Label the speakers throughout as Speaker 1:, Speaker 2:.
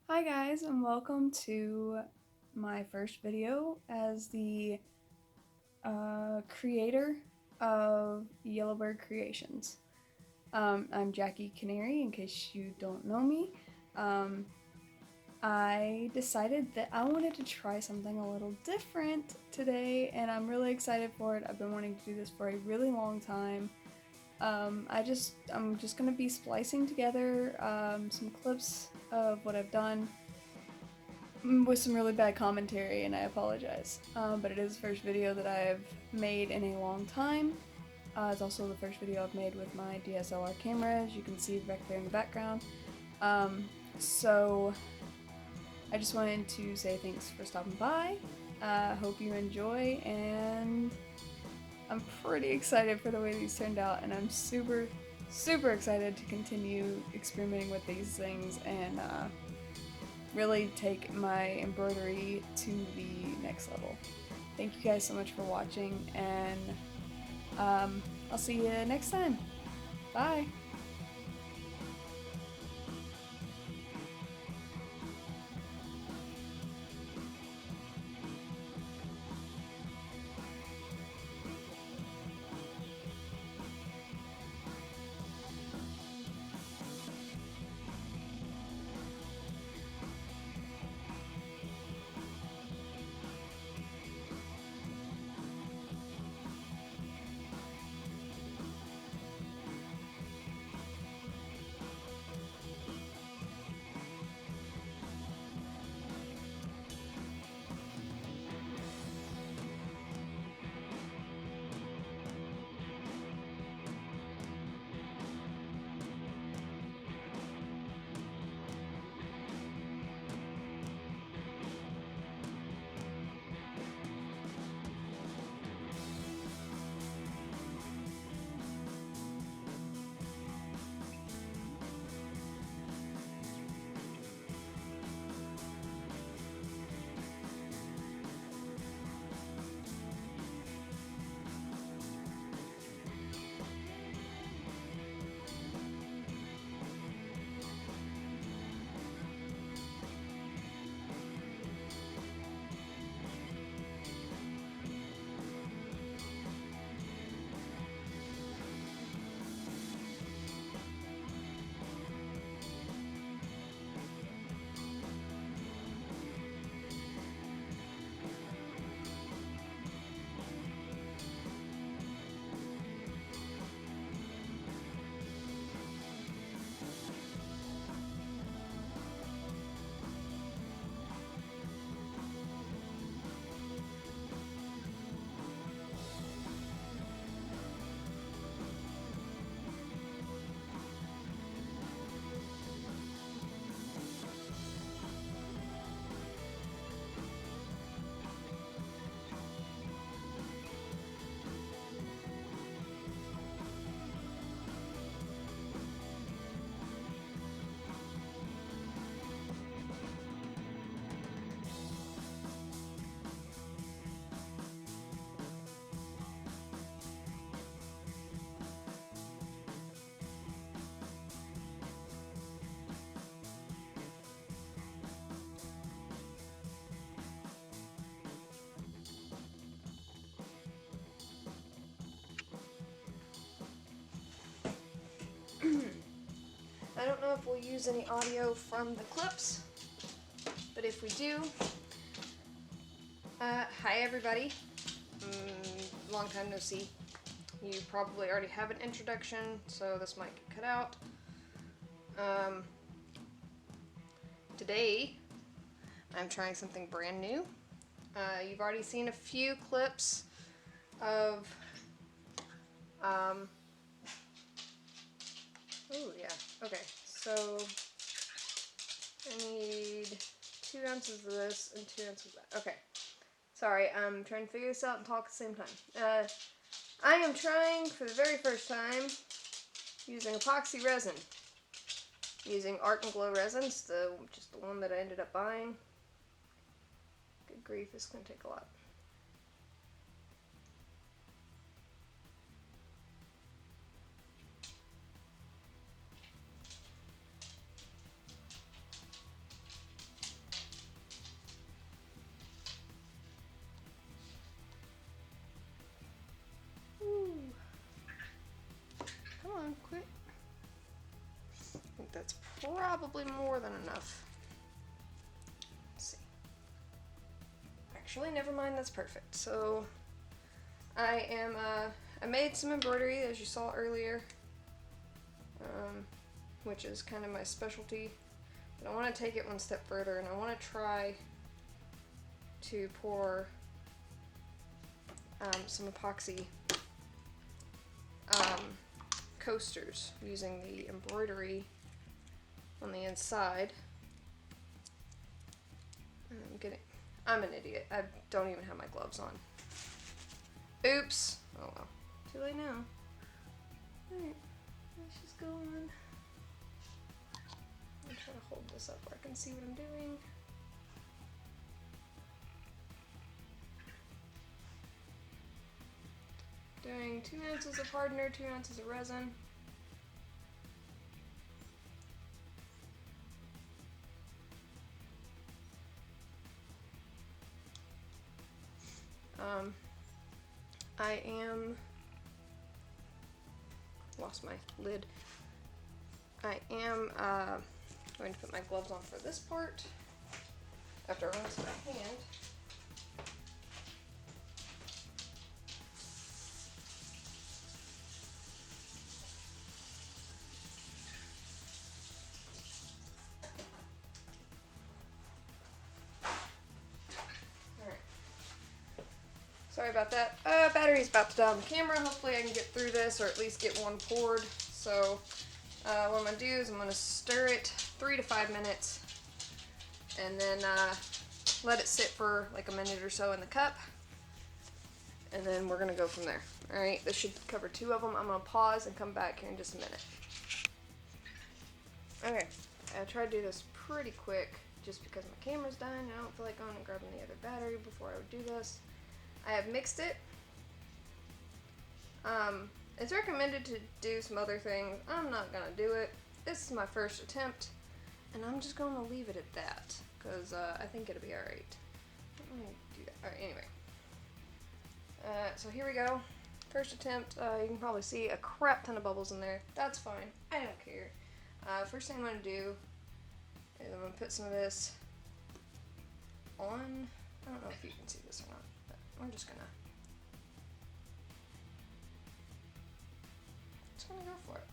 Speaker 1: Hi guys, and welcome to my first video as the creator of YellowBird Creations. I'm Jackie Canary, in case you don't know me. I decided that I wanted to try something a little different today, and I'm really excited for it. I've been wanting to do this for a really long time. I'm just gonna be splicing together some clips of what I've done with some really bad commentary, and I apologize. But it is the first video that I've made in a long time. It's also the first video I've made with my DSLR camera, as you can see back there in the background. So I just wanted to say thanks for stopping by. Hope you enjoy, and I'm pretty excited for the way these turned out, and I'm super excited to continue experimenting with these things and really take my embroidery to the next level. Thank you guys so much for watching, and I'll see you next time. Bye!
Speaker 2: I don't know if we'll use any audio from the clips, but if we do, hi everybody. Long time no see. You probably already have an introduction, so this might get cut out. Today, I'm trying something brand new. You've already seen a few clips of, oh yeah, okay, so I need 2 ounces of this and 2 ounces of that. Okay, sorry, I'm trying to figure this out and talk at the same time. I am trying for the very first time using epoxy resin. Using Art and Glow resins, just the one that I ended up buying. Good grief, this is going to take a lot. that's probably more than enough. Let's see. Actually, never mind, that's perfect. So I made some embroidery, as you saw earlier, which is kind of my specialty. But I want to take it one step further, and I want to try to pour some epoxy coasters using the embroidery on the inside. I'm an idiot. I don't even have my gloves on. Oops. Oh well. Too late now. Alright, let's just go on. I'm trying to hold this up where I can see what I'm doing. Doing 2 ounces of hardener, 2 ounces of resin. I am lost my lid. I am going to put my gloves on for this part after I rinse my hand. Sorry about that. Battery's about to die on the camera. Hopefully I can get through this, or at least get one poured. So what I'm going to do is I'm going to stir it 3 to 5 minutes, and then let it sit for like a minute or so in the cup, and then we're going to go from there. Alright, this should cover 2 of them. I'm going to pause and come back here in just a minute. Okay, I tried to do this pretty quick just because my camera's dying. I don't feel like going and grabbing the other battery before I would do this. I have mixed it. It's recommended to do some other things. I'm not gonna do it. This is my first attempt, and I'm just gonna leave it at that because I think it'll be alright. Let me do that. Alright, anyway. So here we go. First attempt. You can probably see a crap ton of bubbles in there. That's fine. I don't care. First thing I'm gonna do is I'm gonna put some of this on. I don't know if you can see this or not. I'm just gonna go for it.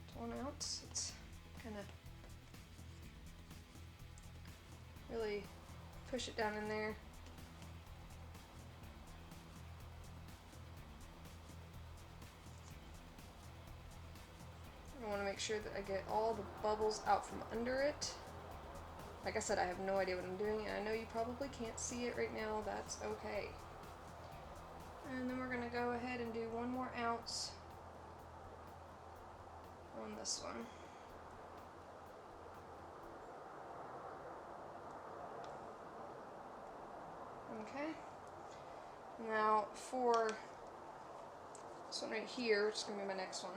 Speaker 2: It's 1 ounce. It's gonna really push it down in there. I want to make sure that I get all the bubbles out from under it. Like I said, I have no idea what I'm doing, and I know you probably can't see it right now. That's okay. And then we're going to go ahead and do 1 more ounce on this one. Okay. Now for this one right here, which is going to be my next one,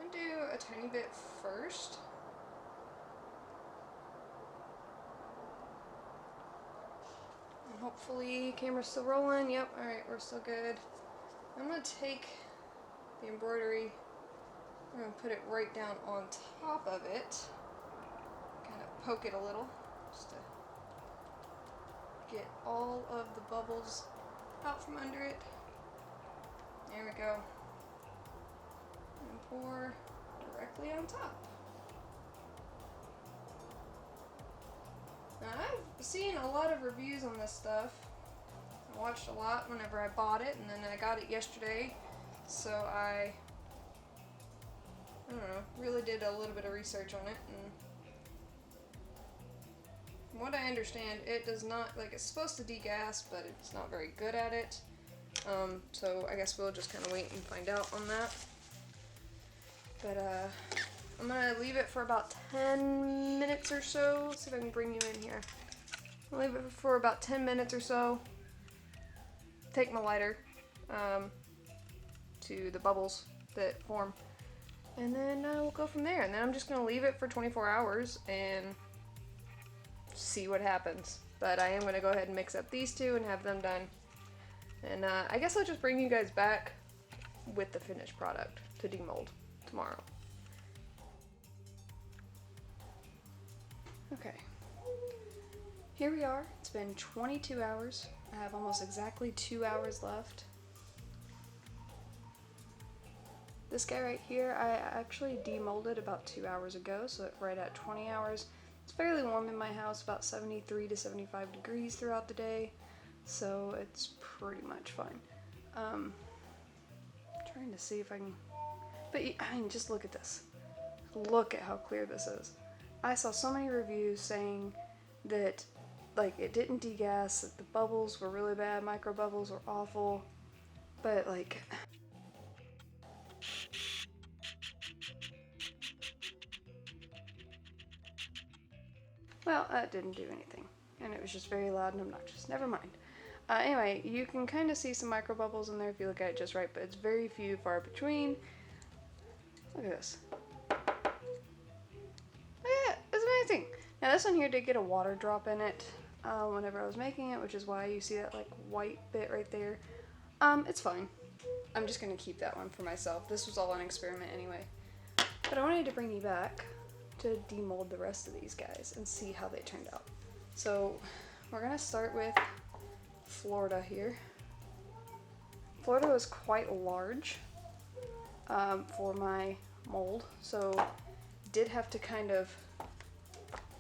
Speaker 2: I'm going to do a tiny bit first. Hopefully, camera's still rolling. Yep, alright, we're still good. I'm going to take the embroidery, I'm going to put it right down on top of it. Kind of poke it a little, just to get all of the bubbles out from under it. There we go. And pour directly on top. Now, I've seen a lot of reviews on this stuff. I watched a lot whenever I bought it, and then I got it yesterday, so I don't know, really did a little bit of research on it, and from what I understand, it does not, like, it's supposed to degas, but it's not very good at it, so I guess we'll just kind of wait and find out on that. But, I'm going to leave it for about 10 minutes or so. Let's see if I can bring you in here. I'll leave it for about 10 minutes or so. Take my lighter to the bubbles that form. And then we'll go from there. And then I'm just going to leave it for 24 hours and see what happens. But I am going to go ahead and mix up these two and have them done. And I guess I'll just bring you guys back with the finished product to demold tomorrow. Okay, here we are. It's been 22 hours. I have almost exactly 2 hours left. This guy right here, I actually demolded about 2 hours ago, so right at 20 hours. It's fairly warm in my house, about 73 to 75 degrees throughout the day, so it's pretty much fine. Trying to see if I can, but I mean, just look at this. Look at how clear this is. I saw so many reviews saying that like it didn't degas, that the bubbles were really bad, micro bubbles were awful, but like well, that didn't do anything, and it was just very loud and obnoxious. Never mind. Anyway, you can kind of see some micro bubbles in there if you look at it just right, but it's very few, far between. Look at this. Yeah, it's amazing. Now this one here did get a water drop in it whenever I was making it, which is why you see that like white bit right there. It's fine. I'm just gonna keep that one for myself. This was all an experiment anyway. But I wanted to bring you back to demold the rest of these guys and see how they turned out. So we're gonna start with Florida here. Florida was quite large for my mold, so did have to kind of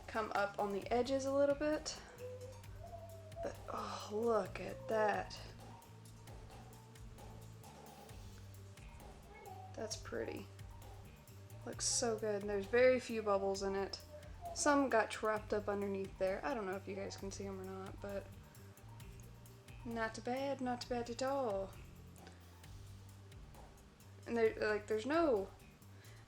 Speaker 2: come up on the edges a little bit. But oh, look at that. That's pretty. Looks so good. There's very few bubbles in it. Some got trapped up underneath there. I don't know if you guys can see them or not, but not bad, not bad at all. And there's no,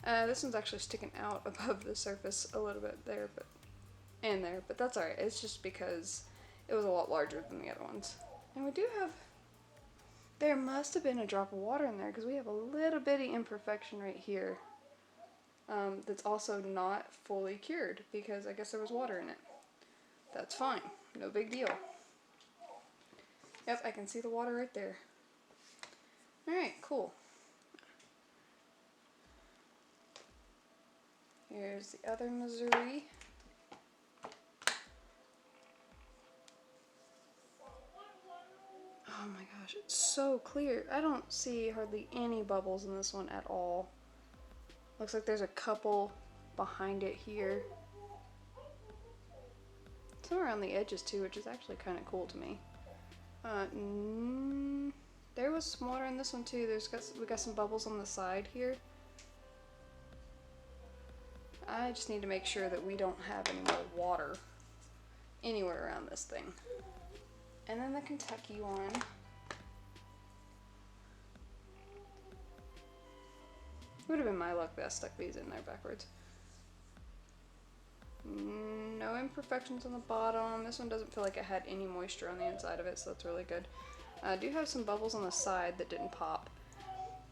Speaker 2: this one's actually sticking out above the surface a little bit there, but that's alright. It's just because it was a lot larger than the other ones. And we do have, there must have been a drop of water in there because we have a little bitty imperfection right here. That's also not fully cured because I guess there was water in it. That's fine, no big deal. Yep, I can see the water right there. Alright, cool. Here's the other Missouri. Oh my gosh, it's so clear. I don't see hardly any bubbles in this one at all. Looks like there's a couple behind it here. Somewhere on the edges too, which is actually kind of cool to me. There was some water in this one too. We got some bubbles on the side here. I just need to make sure that we don't have any more water anywhere around this thing. And then the Kentucky one. Would have been my luck that I stuck these in there backwards. No imperfections on the bottom. This one doesn't feel like it had any moisture on the inside of it, so that's really good. I do have some bubbles on the side that didn't pop.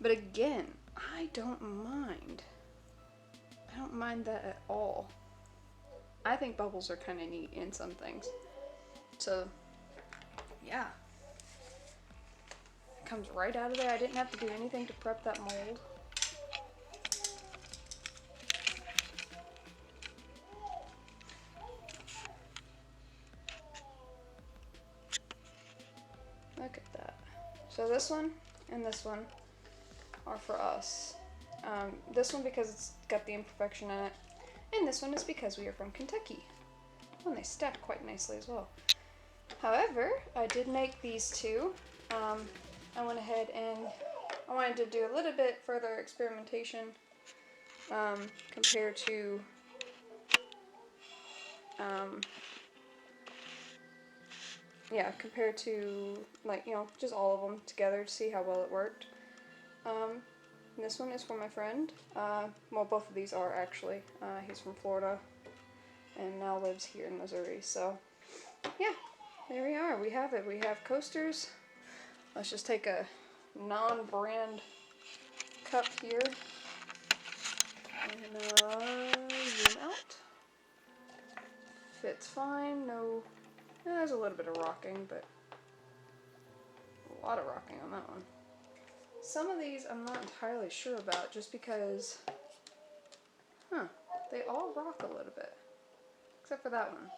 Speaker 2: But again, I don't mind. I don't mind that at all. I think bubbles are kind of neat in some things. So, yeah. It comes right out of there. I didn't have to do anything to prep that mold. Look at that. So this one and this one are for us. This one because it's got the imperfection in it, and this one is because we are from Kentucky. Oh, and they stack quite nicely as well. However, I did make these two. I went ahead and I wanted to do a little bit further experimentation compared to like, you know, just all of them together to see how well it worked. This one is for my friend. Well, both of these are actually. He's from Florida and now lives here in Missouri. So, yeah, there we are. We have it. We have coasters. Let's just take a non-brand cup here and zoom out. Fits fine. No, there's a little bit of rocking, but a lot of rocking on that one. some of these I'm not entirely sure about just because, they all rock a little bit, except for that one.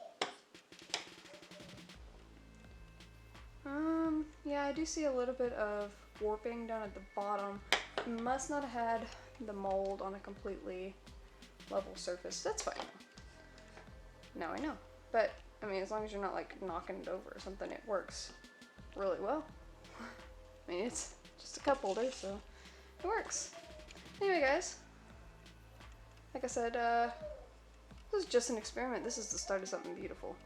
Speaker 2: Yeah, I do see a little bit of warping down at the bottom. Must not have had the mold on a completely level surface. That's fine. Now I know. But, I mean, as long as you're not like knocking it over or something, it works really well. I mean, it's just a cup holder, so it works. Anyway, guys, like I said, this is just an experiment. This is the start of something beautiful.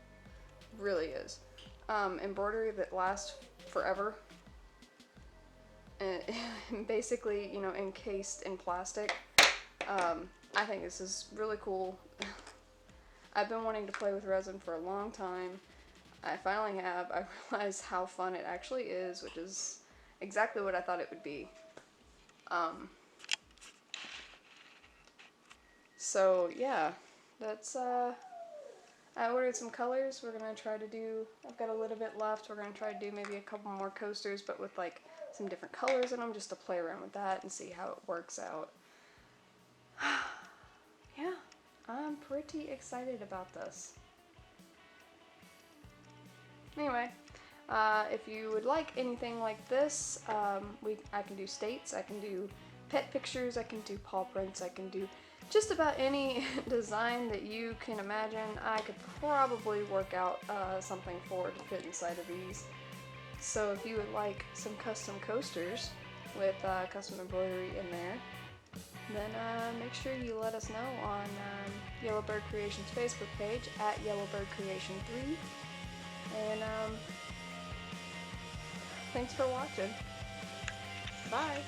Speaker 2: It really is. Embroidery that lasts forever. And basically, you know, encased in plastic. I think this is really cool. I've been wanting to play with resin for a long time. I finally have. I realized how fun it actually is, which is exactly what I thought it would be. So yeah, that's I ordered some colors. We're gonna try to do, I've got a little bit left. We're gonna try to do maybe a couple more coasters, but with like some different colors in them, just to play around with that and see how it works out. Yeah, I'm pretty excited about this. Anyway, if you would like anything like this, I can do states, I can do pet pictures, I can do paw prints, I can do just about any design that you can imagine. I could probably work out something for to fit inside of these. So if you would like some custom coasters with custom embroidery in there, then make sure you let us know on YellowBird Creations Facebook page at YellowBird Creation 3. And thanks for watching. Bye!